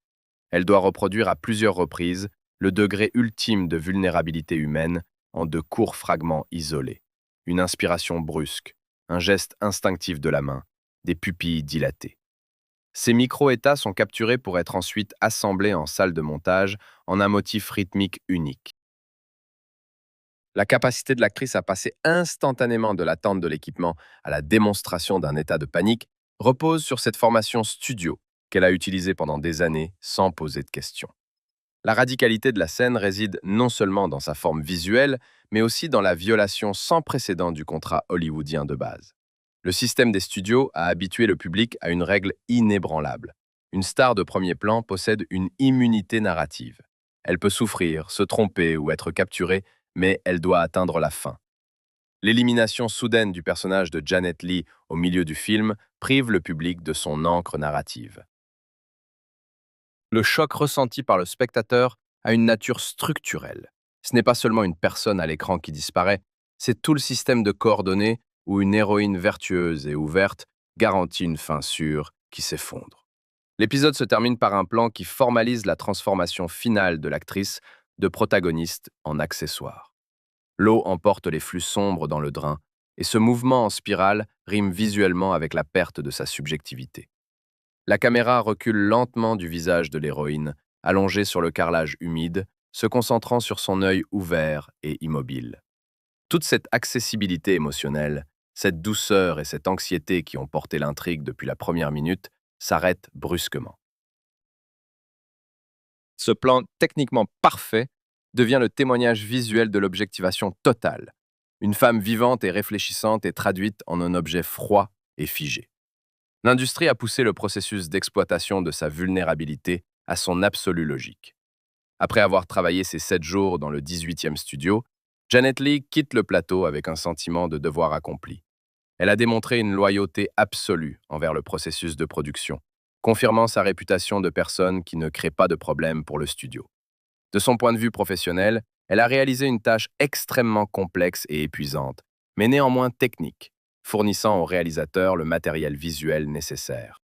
Elle doit reproduire à plusieurs reprises le degré ultime de vulnérabilité humaine en de courts fragments isolés. Une inspiration brusque, un geste instinctif de la main, des pupilles dilatées. Ces micro-états sont capturés pour être ensuite assemblés en salle de montage en un motif rythmique unique. La capacité de l'actrice à passer instantanément de l'attente de l'équipement à la démonstration d'un état de panique repose sur cette formation studio qu'elle a utilisée pendant des années sans poser de questions. La radicalité de la scène réside non seulement dans sa forme visuelle, mais aussi dans la violation sans précédent du contrat hollywoodien de base. Le système des studios a habitué le public à une règle inébranlable. Une star de premier plan possède une immunité narrative. Elle peut souffrir, se tromper ou être capturée, mais elle doit atteindre la fin. L'élimination soudaine du personnage de Janet Leigh au milieu du film prive le public de son encre narrative. Le choc ressenti par le spectateur a une nature structurelle. Ce n'est pas seulement une personne à l'écran qui disparaît, c'est tout le système de coordonnées où une héroïne vertueuse et ouverte garantit une fin sûre qui s'effondre. L'épisode se termine par un plan qui formalise la transformation finale de l'actrice de protagoniste en accessoire. L'eau emporte les flux sombres dans le drain, et ce mouvement en spirale rime visuellement avec la perte de sa subjectivité. La caméra recule lentement du visage de l'héroïne, allongée sur le carrelage humide, se concentrant sur son œil ouvert et immobile. Toute cette accessibilité émotionnelle, cette douceur et cette anxiété qui ont porté l'intrigue depuis la première minute s'arrêtent brusquement. Ce plan techniquement parfait devient le témoignage visuel de l'objectivation totale, Une femme vivante et réfléchissante est traduite en un objet froid et figé. L'industrie a poussé le processus d'exploitation de sa vulnérabilité à son absolue logique. Après avoir travaillé ses 7 jours dans le 18e studio, Janet Leigh quitte le plateau avec un sentiment de devoir accompli. Elle a démontré une loyauté absolue envers le processus de production, confirmant sa réputation de personne qui ne crée pas de problème pour le studio. De son point de vue professionnel, elle a réalisé une tâche extrêmement complexe et épuisante, mais néanmoins technique, fournissant au réalisateur le matériel visuel nécessaire.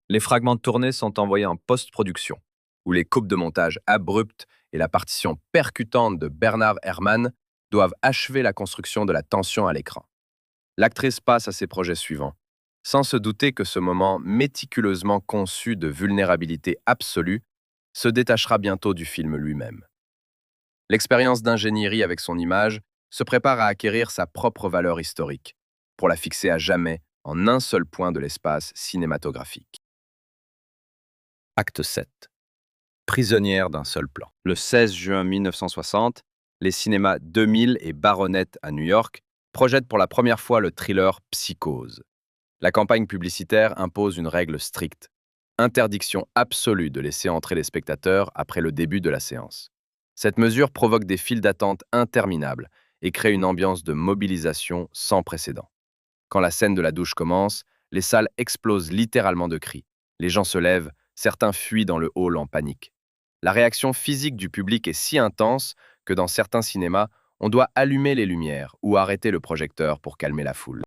Les fragments de tournée sont envoyés en post-production, où les coupes de montage abruptes et la partition percutante de Bernard Herrmann doivent achever la construction de la tension à l'écran. L'actrice passe à ses projets suivants, sans se douter que ce moment méticuleusement conçu de vulnérabilité absolue se détachera bientôt du film lui-même. L'expérience d'ingénierie avec son image se prépare à acquérir sa propre valeur historique, pour la fixer à jamais en un seul point de l'espace cinématographique. Acte 7. Prisonnière d'un seul plan. Le 16 juin 1960, les cinémas 2000 et Baronnette à New York projettent pour la première fois le thriller Psychose. La campagne publicitaire impose une règle stricte. Interdiction absolue de laisser entrer les spectateurs après le début de la séance. Cette mesure provoque des files d'attente interminables et crée une ambiance de mobilisation sans précédent. Quand la scène de la douche commence, les salles explosent littéralement de cris. Les gens se lèvent, certains fuient dans le hall en panique. La réaction physique du public est si intense que dans certains cinémas, on doit allumer les lumières ou arrêter le projecteur pour calmer la foule.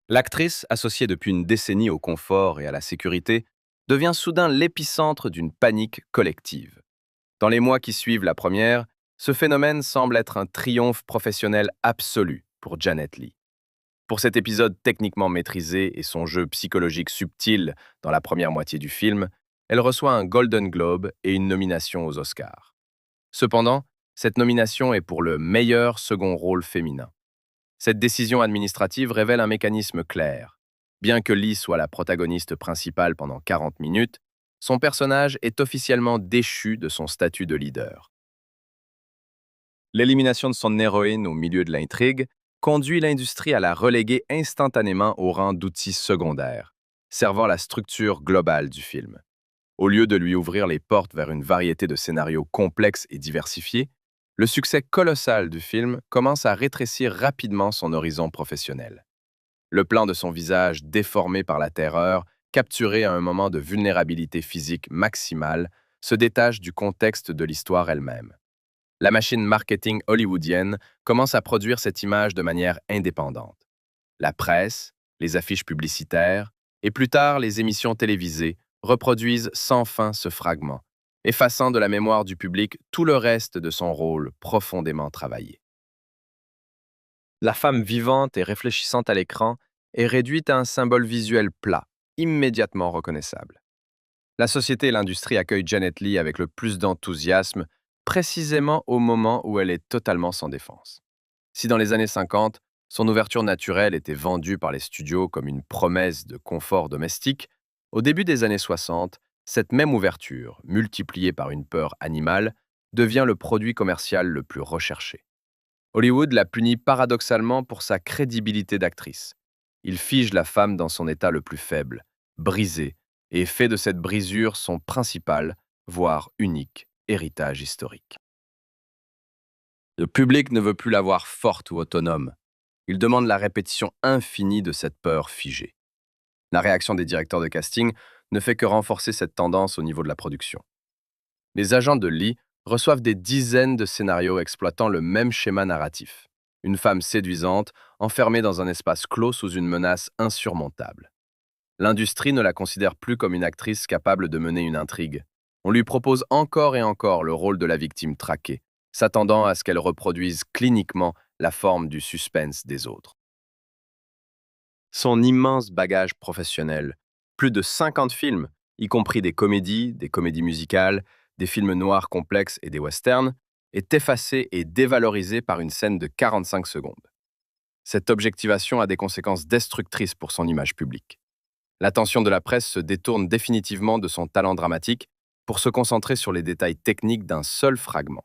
L'actrice, associée depuis une décennie au confort et à la sécurité, devient soudain l'épicentre d'une panique collective. Dans les mois qui suivent la première, ce phénomène semble être un triomphe professionnel absolu pour Janet Leigh. Pour cet épisode techniquement maîtrisé et son jeu psychologique subtil dans la première moitié du film, elle reçoit un Golden Globe et une nomination aux Oscars. Cependant, cette nomination est pour le meilleur second rôle féminin. Cette décision administrative révèle un mécanisme clair. Bien que Leigh soit la protagoniste principale pendant 40 minutes, son personnage est officiellement déchu de son statut de leader. L'élimination de son héroïne au milieu de l'intrigue conduit l'industrie à la reléguer instantanément au rang d'outil secondaire, servant la structure globale du film. Au lieu de lui ouvrir les portes vers une variété de scénarios complexes et diversifiés, le succès colossal du film commence à rétrécir rapidement son horizon professionnel. Le plan de son visage déformé par la terreur, capturé à un moment de vulnérabilité physique maximale, se détache du contexte de l'histoire elle-même. La machine marketing hollywoodienne commence à produire cette image de manière indépendante. La presse, les affiches publicitaires et plus tard les émissions télévisées reproduisent sans fin ce fragment, effaçant de la mémoire du public tout le reste de son rôle profondément travaillé. La femme vivante et réfléchissante à l'écran est réduite à un symbole visuel plat, immédiatement reconnaissable. La société et l'industrie accueillent Janet Leigh avec le plus d'enthousiasme, précisément au moment où elle est totalement sans défense. Si dans les années 50, son ouverture naturelle était vendue par les studios comme une promesse de confort domestique, au début des années 60, cette même ouverture, multipliée par une peur animale, devient le produit commercial le plus recherché. Hollywood la punit paradoxalement pour sa crédibilité d'actrice. Il fige la femme dans son état le plus faible, brisé, et fait de cette brisure son principal, voire unique, héritage historique. Le public ne veut plus la voir forte ou autonome. Il demande la répétition infinie de cette peur figée. La réaction des directeurs de casting ne fait que renforcer cette tendance au niveau de la production. Les agents de Leigh reçoivent des dizaines de scénarios exploitant le même schéma narratif. Une femme séduisante, enfermée dans un espace clos sous une menace insurmontable. L'industrie ne la considère plus comme une actrice capable de mener une intrigue. On lui propose encore et encore le rôle de la victime traquée, s'attendant à ce qu'elle reproduise cliniquement la forme du suspense des autres. Son immense bagage professionnel, plus de 50 films, y compris des comédies musicales, des films noirs complexes et des westerns, est effacé et dévalorisé par une scène de 45 secondes. Cette objectivation a des conséquences destructrices pour son image publique. L'attention de la presse se détourne définitivement de son talent dramatique pour se concentrer sur les détails techniques d'un seul fragment.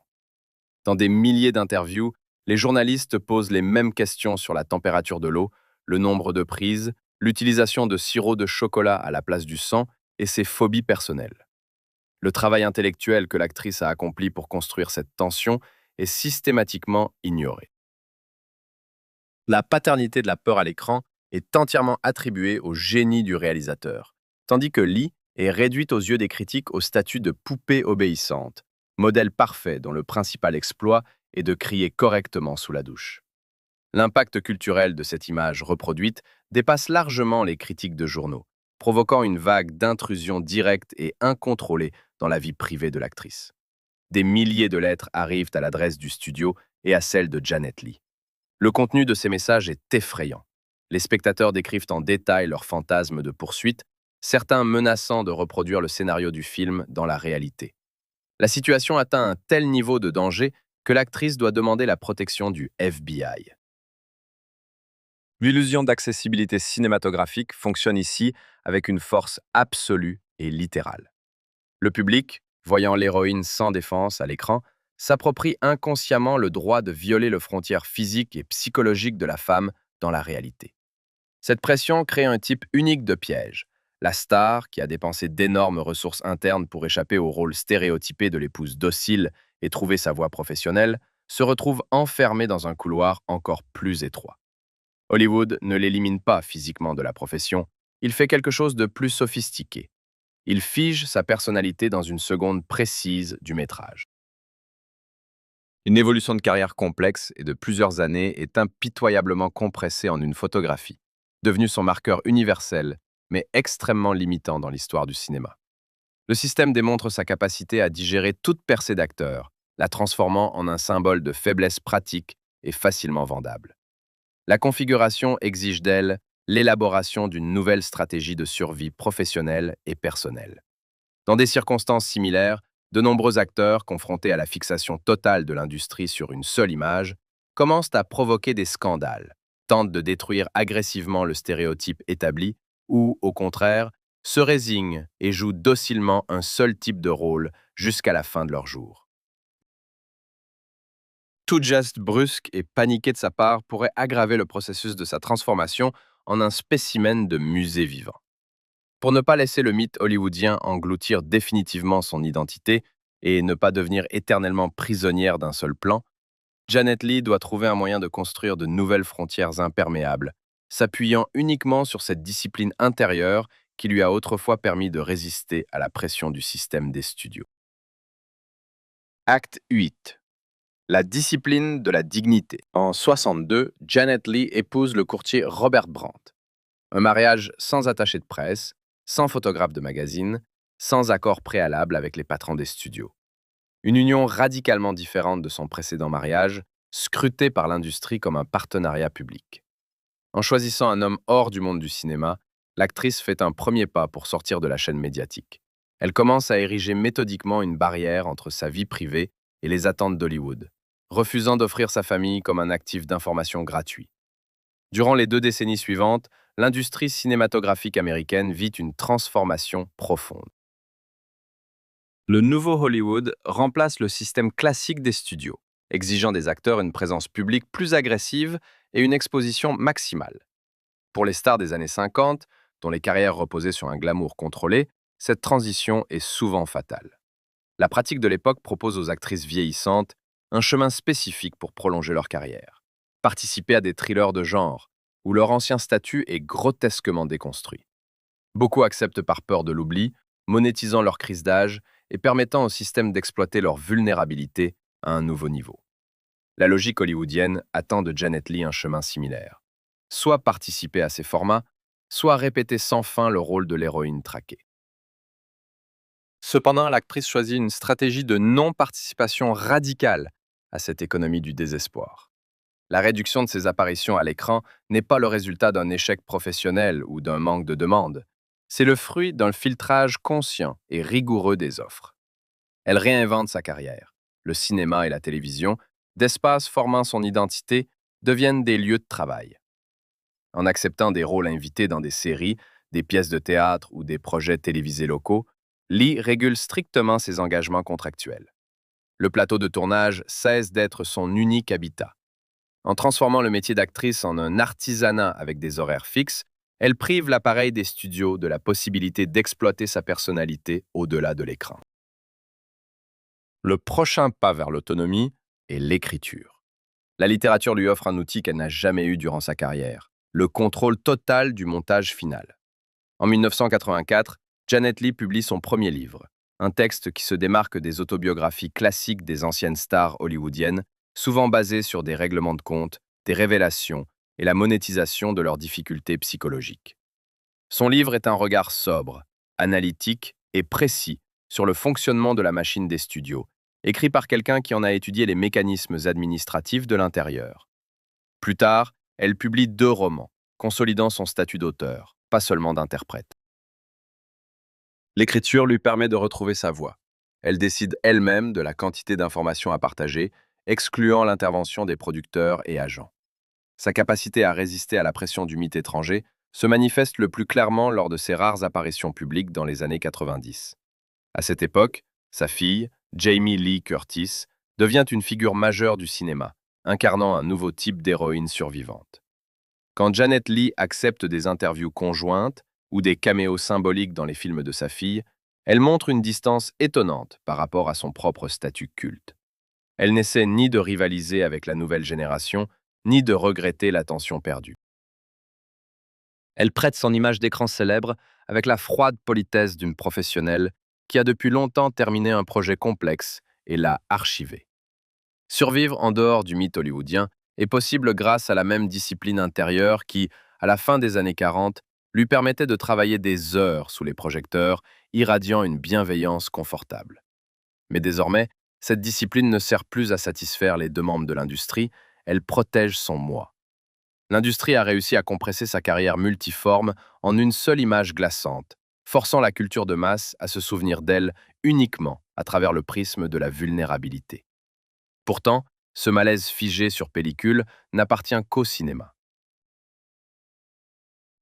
Dans des milliers d'interviews, les journalistes posent les mêmes questions sur la température de l'eau, le nombre de prises, l'utilisation de sirop de chocolat à la place du sang et ses phobies personnelles. Le travail intellectuel que l'actrice a accompli pour construire cette tension est systématiquement ignoré. La paternité de la peur à l'écran est entièrement attribuée au génie du réalisateur, tandis que Lee est réduite aux yeux des critiques au statut de poupée obéissante, modèle parfait dont le principal exploit est de crier correctement sous la douche. L'impact culturel de cette image reproduite dépasse largement les critiques de journaux, provoquant une vague d'intrusion directe et incontrôlée dans la vie privée de l'actrice. Des milliers de lettres arrivent à l'adresse du studio et à celle de Janet Leigh. Le contenu de ces messages est effrayant. Les spectateurs décrivent en détail leurs fantasmes de poursuite, certains menaçant de reproduire le scénario du film dans la réalité. La situation atteint un tel niveau de danger que l'actrice doit demander la protection du FBI. L'illusion d'accessibilité cinématographique fonctionne ici avec une force absolue et littérale. Le public, voyant l'héroïne sans défense à l'écran, s'approprie inconsciemment le droit de violer les frontières physiques et psychologiques de la femme dans la réalité. Cette pression crée un type unique de piège. La star, qui a dépensé d'énormes ressources internes pour échapper au rôle stéréotypé de l'épouse docile et trouver sa voie professionnelle, se retrouve enfermée dans un couloir encore plus étroit. Hollywood ne l'élimine pas physiquement de la profession, il fait quelque chose de plus sophistiqué. Il fige sa personnalité dans une seconde précise du métrage. Une évolution de carrière complexe et de plusieurs années est impitoyablement compressée en une photographie, devenue son marqueur universel, mais extrêmement limitant dans l'histoire du cinéma. Le système démontre sa capacité à digérer toute percée d'acteur, la transformant en un symbole de faiblesse pratique et facilement vendable. La configuration exige d'elle l'élaboration d'une nouvelle stratégie de survie professionnelle et personnelle. Dans des circonstances similaires, de nombreux acteurs, confrontés à la fixation totale de l'industrie sur une seule image, commencent à provoquer des scandales, tentent de détruire agressivement le stéréotype établi ou, au contraire, se résignent et jouent docilement un seul type de rôle jusqu'à la fin de leur jour. Tout geste brusque et paniqué de sa part pourrait aggraver le processus de sa transformation en un spécimen de musée vivant. Pour ne pas laisser le mythe hollywoodien engloutir définitivement son identité et ne pas devenir éternellement prisonnière d'un seul plan, Janet Leigh doit trouver un moyen de construire de nouvelles frontières imperméables, s'appuyant uniquement sur cette discipline intérieure qui lui a autrefois permis de résister à la pression du système des studios. Acte 8. La discipline de la dignité. En 62, Janet Leigh épouse le courtier Robert Brandt. Un mariage sans attaché de presse, sans photographe de magazine, sans accord préalable avec les patrons des studios. Une union radicalement différente de son précédent mariage, scrutée par l'industrie comme un partenariat public. En choisissant un homme hors du monde du cinéma, l'actrice fait un premier pas pour sortir de la chaîne médiatique. Elle commence à ériger méthodiquement une barrière entre sa vie privée et les attentes d'Hollywood, refusant d'offrir sa famille comme un actif d'information gratuit. Durant les 2 décennies suivantes, l'industrie cinématographique américaine vit une transformation profonde. Le nouveau Hollywood remplace le système classique des studios, exigeant des acteurs une présence publique plus agressive et une exposition maximale. Pour les stars des années 50, dont les carrières reposaient sur un glamour contrôlé, cette transition est souvent fatale. La pratique de l'époque propose aux actrices vieillissantes un chemin spécifique pour prolonger leur carrière. Participer à des thrillers de genre, où leur ancien statut est grotesquement déconstruit. Beaucoup acceptent par peur de l'oubli, monétisant leur crise d'âge et permettant au système d'exploiter leur vulnérabilité à un nouveau niveau. La logique hollywoodienne attend de Janet Leigh un chemin similaire. Soit participer à ces formats, soit répéter sans fin le rôle de l'héroïne traquée. Cependant, l'actrice choisit une stratégie de non-participation radicale à cette économie du désespoir. La réduction de ses apparitions à l'écran n'est pas le résultat d'un échec professionnel ou d'un manque de demande. C'est le fruit d'un filtrage conscient et rigoureux des offres. Elle réinvente sa carrière. Le cinéma et la télévision, d'espaces formant son identité, deviennent des lieux de travail. En acceptant des rôles invités dans des séries, des pièces de théâtre ou des projets télévisés locaux, Leigh régule strictement ses engagements contractuels. Le plateau de tournage cesse d'être son unique habitat. En transformant le métier d'actrice en un artisanat avec des horaires fixes, elle prive l'appareil des studios de la possibilité d'exploiter sa personnalité au-delà de l'écran. Le prochain pas vers l'autonomie est l'écriture. La littérature lui offre un outil qu'elle n'a jamais eu durant sa carrière, le contrôle total du montage final. En 1984, Janet Leigh publie son premier livre, un texte qui se démarque des autobiographies classiques des anciennes stars hollywoodiennes, souvent basées sur des règlements de compte, des révélations et la monétisation de leurs difficultés psychologiques. Son livre est un regard sobre, analytique et précis sur le fonctionnement de la machine des studios, écrit par quelqu'un qui en a étudié les mécanismes administratifs de l'intérieur. Plus tard, elle publie 2 romans, consolidant son statut d'auteur, pas seulement d'interprète. L'écriture lui permet de retrouver sa voix. Elle décide elle-même de la quantité d'informations à partager, excluant l'intervention des producteurs et agents. Sa capacité à résister à la pression du mythe étranger se manifeste le plus clairement lors de ses rares apparitions publiques dans les années 90. À cette époque, sa fille, Jamie Lee Curtis, devient une figure majeure du cinéma, incarnant un nouveau type d'héroïne survivante. Quand Janet Leigh accepte des interviews conjointes ou des caméos symboliques dans les films de sa fille, elle montre une distance étonnante par rapport à son propre statut culte. Elle n'essaie ni de rivaliser avec la nouvelle génération, ni de regretter l'attention perdue. Elle prête son image d'écran célèbre avec la froide politesse d'une professionnelle qui a depuis longtemps terminé un projet complexe et l'a archivé. Survivre en dehors du mythe hollywoodien est possible grâce à la même discipline intérieure qui, à la fin des années 40, lui permettait de travailler des heures sous les projecteurs, irradiant une bienveillance confortable. Mais désormais, cette discipline ne sert plus à satisfaire les demandes de l'industrie, elle protège son moi. L'industrie a réussi à compresser sa carrière multiforme en une seule image glaçante, forçant la culture de masse à se souvenir d'elle uniquement à travers le prisme de la vulnérabilité. Pourtant, ce malaise figé sur pellicule n'appartient qu'au cinéma.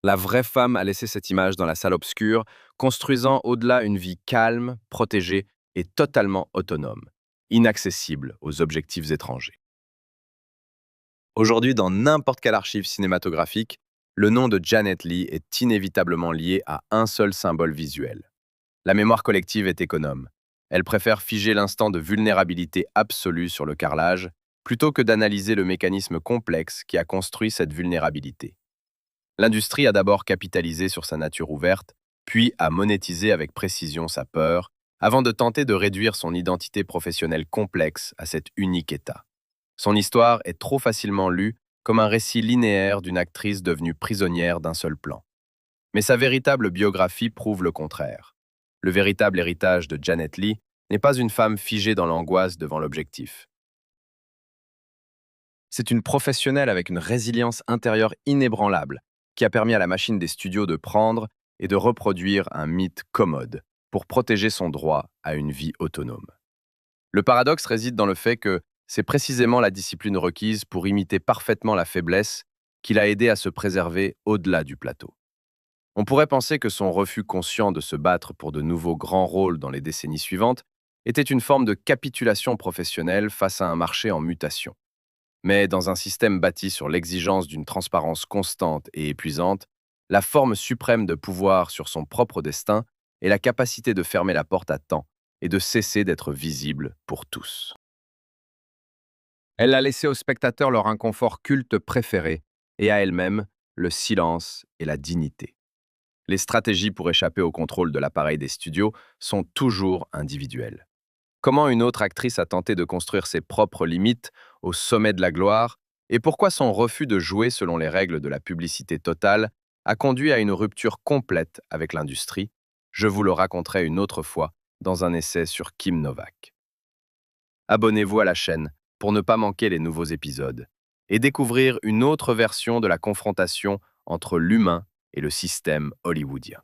La vraie femme a laissé cette image dans la salle obscure, construisant au-delà une vie calme, protégée et totalement autonome, inaccessible aux objectifs étrangers. Aujourd'hui, dans n'importe quelle archive cinématographique, le nom de Janet Leigh est inévitablement lié à un seul symbole visuel. La mémoire collective est économe. Elle préfère figer l'instant de vulnérabilité absolue sur le carrelage, plutôt que d'analyser le mécanisme complexe qui a construit cette vulnérabilité. L'industrie a d'abord capitalisé sur sa nature ouverte, puis a monétisé avec précision sa peur, avant de tenter de réduire son identité professionnelle complexe à cet unique état. Son histoire est trop facilement lue comme un récit linéaire d'une actrice devenue prisonnière d'un seul plan. Mais sa véritable biographie prouve le contraire. Le véritable héritage de Janet Leigh n'est pas une femme figée dans l'angoisse devant l'objectif. C'est une professionnelle avec une résilience intérieure inébranlable qui a permis à la machine des studios de prendre et de reproduire un mythe commode pour protéger son droit à une vie autonome. Le paradoxe réside dans le fait que c'est précisément la discipline requise pour imiter parfaitement la faiblesse qui l'a aidé à se préserver au-delà du plateau. On pourrait penser que son refus conscient de se battre pour de nouveaux grands rôles dans les décennies suivantes était une forme de capitulation professionnelle face à un marché en mutation. Mais dans un système bâti sur l'exigence d'une transparence constante et épuisante, la forme suprême de pouvoir sur son propre destin est la capacité de fermer la porte à temps et de cesser d'être visible pour tous. Elle a laissé aux spectateurs leur inconfort culte préféré et à elle-même le silence et la dignité. Les stratégies pour échapper au contrôle de l'appareil des studios sont toujours individuelles. Comment une autre actrice a tenté de construire ses propres limites au sommet de la gloire et pourquoi son refus de jouer selon les règles de la publicité totale a conduit à une rupture complète avec l'industrie, je vous le raconterai une autre fois dans un essai sur Kim Novak. Abonnez-vous à la chaîne pour ne pas manquer les nouveaux épisodes et découvrir une autre version de la confrontation entre l'humain et le système hollywoodien.